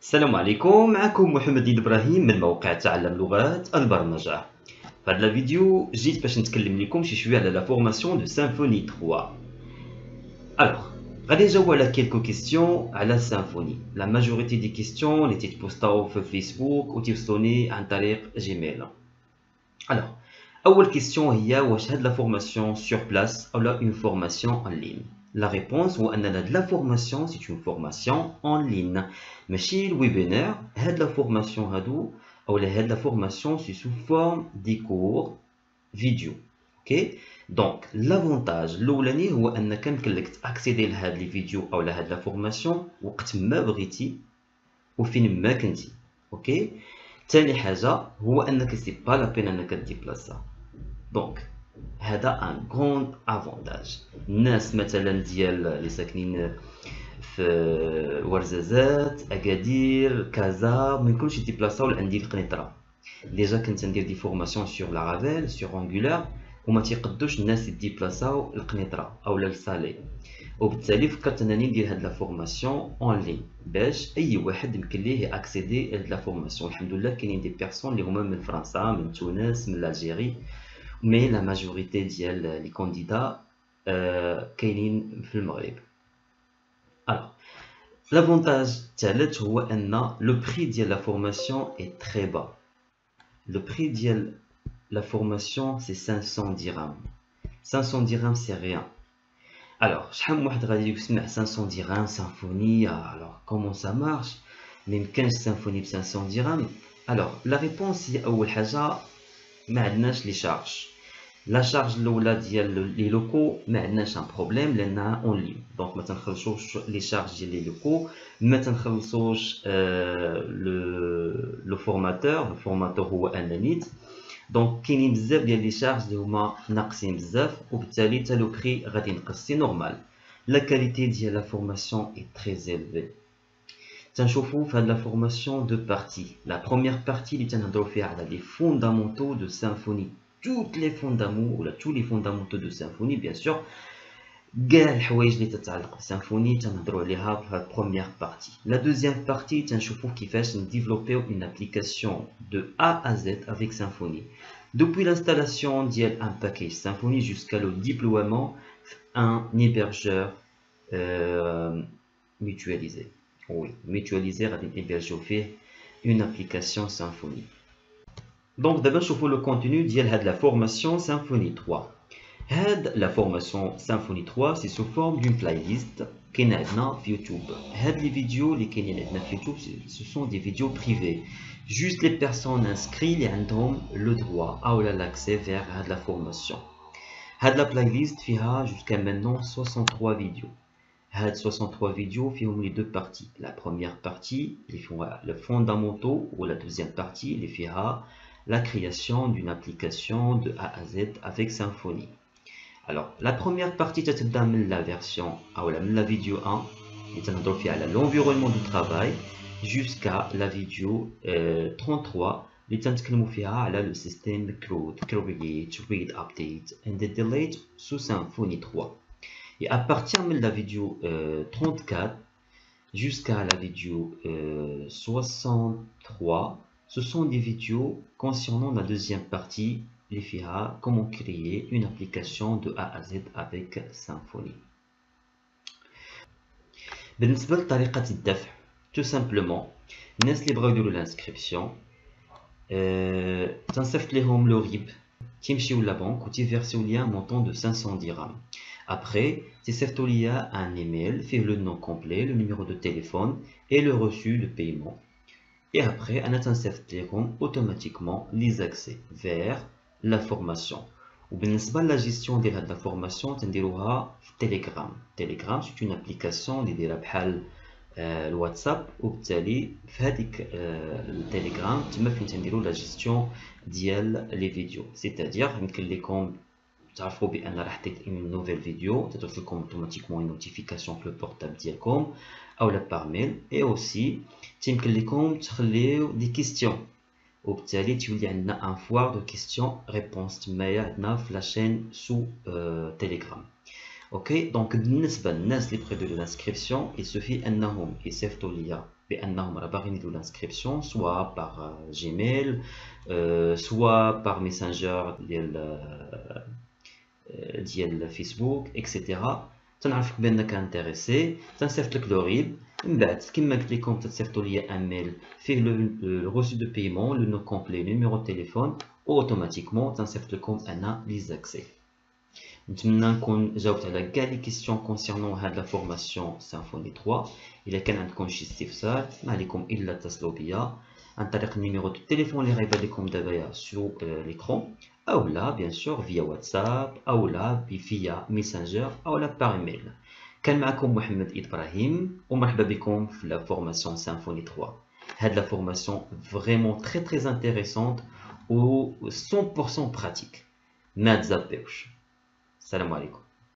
السلام عليكم. معكم محمد إبراهيم من موقع تعلم لغات البرمجة. في هذا الفيديو جيت باش نتكلم لكم شويه على لا فورماسيون دو سيمفوني 3. Alors, غادي نجاوب على كيلكو كيستيون على سيمفوني. لا ماجوريتي دي كيستيون اللي تيتبوستاو في فيسبوك وتيوصلوني عن طريق جيميل. Alors, اول كيستيون هي واش هاد لا فورماسيون سور بلاس او لا اون فورماسيون ان لين. La réponse هو أن هاد لا فورماسيون سي اون فورماسيون ان لين، ماشي الويبينار. هاد لا فورماسيون هادو اولا هاد لا فورماسيون سي سو فورم دي كور فيديو. اوكي، دونك لافونتاج الاولاني هو انك يمكن لك تاكسيدي لهاد لي فيديو اولا هاد لا فورماسيون وقت ما بغيتي وفين ما كنتي. اوكي، ثاني حاجه هو انك سي با لا بين انك ديبلاسا. دونك هذا ان غروند افونتاج. الناس مثلا ديال اللي ساكنين في ورزازات، اكادير، كازا، ما يمكنش يديبلاصاو لعندي القنيطره. ديجا كنت ندير دي فورماسيون سور لارافيل سور انغولار وما تيقدوش الناس يديبلاصاو القنيطره اولا لصالي، وبالتالي فكرت انني ندير هاد لا فورماسيون اون لين باش اي واحد يمكن ليه اكسيدي لهاد لا فورماسيون. الحمد لله كاينين دي بيرسون اللي هما من فرنسا، من تونس، من الجيري، مي لا ماجوريتي ديال لي كانديدا كاينين في المغرب. الوغ لافونتاج الثالث هو ان لو بري ديال لا فورماسيون اي تري با. لو بري ديال لا فورماسيون سي 500 درهم. 500 درهم سي ريان. الوغ شحال من واحد غادي يسمع 500 درهم سيمفوني، الوغ كومون سا مارش؟ ميمكنش سيمفوني ب 500 درهم. الوغ لا ريبونس هي اول حاجه ما عندناش لي شارج. لا شارج الاولى ديال لي لوكو ما عندناش ان بروبليم لانها اون لين، دونك ما تنخلصوش لي شارج ديال لي لوكو، ما تنخلصوش لو فورماتور. الفورماتور هو انانيت، دونك كاينين بزاف ديال لي شارج اللي هما ناقصين بزاف، وبالتالي حتى لو بري غادي ينقص. سي نورمال. لا كاليتي ديال لا فورماسيون اي تري زيلفي. تنشوفو في هاد لا فورماسيون دو بارتي. لا بروميير بارتي اللي تنهضرو فيها على لي فوندامونتو دو سيمفوني، toutes les fondamentaux ولا tous les fondamentaux de symphonie bien sûr. كاع الحوايج اللي تتعلق بسيمفوني تنهضروا عليها في هاد بروميير بارتي. لا دوزيام بارتي تنشوفوا كيفاش نديفلوبيو اون ابليكاسيون دو A à Z avec Symfony, depuis l'installation ديال un package Symfony jusqu'à le déploiement un hébergeur mutualisé. Oui, mutualisé غادي نhébergéو فيه une application Symfony. Donc d'abord نشوفوا le contenu ديال هاد la formation Symfony 3. هاد la formation Symfony 3 c'est sous forme d'une playlist كاينه عندنا في يوتيوب. هاد les vidéos اللي كاينين عندنا في يوتيوب ce sont des vidéos privées. Juste les personnes inscrites اللي عندهم le droit ou l'accès vers هاد la formation. هاد la playlist فيها jusqu'à maintenant 63 vidéos. هاد 63 vidéos فيهم les deux parties. La première partie اللي فيها le fondamentaux ou la deuxième partie اللي فيها la création d'une application de A à Z avec Symfony. Alors, la première partie تتبدا من la version ou la vidéo 1 اللي تنهضروا فيها على l'environnement du travail jusqu'à la vidéo 33 اللي تنتكلموا فيها على le système create, read, update and delete sous Symfony 3. Et à partir de la vidéo 34 jusqu'à la vidéo 63, ce sont des vidéos concernant la deuxième partie, les FIA, comment créer une application de A à Z avec Symfony. بالنسبة لطريقة الدفع tout simplement الناس اللي بغاو يديروا الانسكريبسيون تنصيفط لهم لو ريب، تيمشيو لابونك وتيفيرسيو ليا مونطون دو 500 درهم. Après, تيصيفطوا ليا un email فيه le nom complet, le numéro de téléphone et le reçu de paiement. Et après, on a automatiquement les accès vers la formation. Ou bien, la gestion de la formation, on a Telegram. Telegram, c'est une application qui est le WhatsApp. Ou bien, le Telegram, on a la gestion des vidéos. C'est-à-dire que les comptes, تعرفوا بان راح تيت une nouvelle vidéo تدخل لكم automatiquement une notification في البورتابل ديالكم اولا بار ميل. اي اوسي تيمكن لكم تخليو دي كيستيون وبالتالي تولي عندنا ان فوار دو كيستيون ريبونس تمايا عندنا في لاشين سو تيليجرام. اوكي، دونك بالنسبه للناس اللي بغيو يديروا الانسكريبسيون يسوفي انهم يصيفطوا ليا بانهم راه باغيين يديروا l'inscription soit par Gmail soit par Messenger ديال فيسبوك اكسيتيرا. تنعرفك بانك انتريسي، تنصيفط لك لو ريب، من بعد كما قلت لكم تصيفطوا لي ان ميل فيه لو روسي دو بايمون، لو نو كومبلي، نيميرو دو تليفون، اوتوماتيكمون تنصيفط لكم انا لي زاكسي. نتمنى نكون جاوبت على كاع لي كيسيون كونسيرنون هاد لا فورماسيون سيمفوني 3. الا كان عندكم شي استفسار ما عليكم الا اتصلوا بيا عن طريق النيميرو دو التليفون اللي غيبان لكم دابا سو ليكرون، او لا بيان سور فيا واتساب، او لا فيا ميسنجر، او لا باغ ايميل. كان معكم محمد ابراهيم ومرحبا بكم في لا فورماسيون سيمفوني 3. هاد لا فورماسيون فريمون تري انتريسونت و 100% براتيك، ما تزابيوش. السلام عليكم.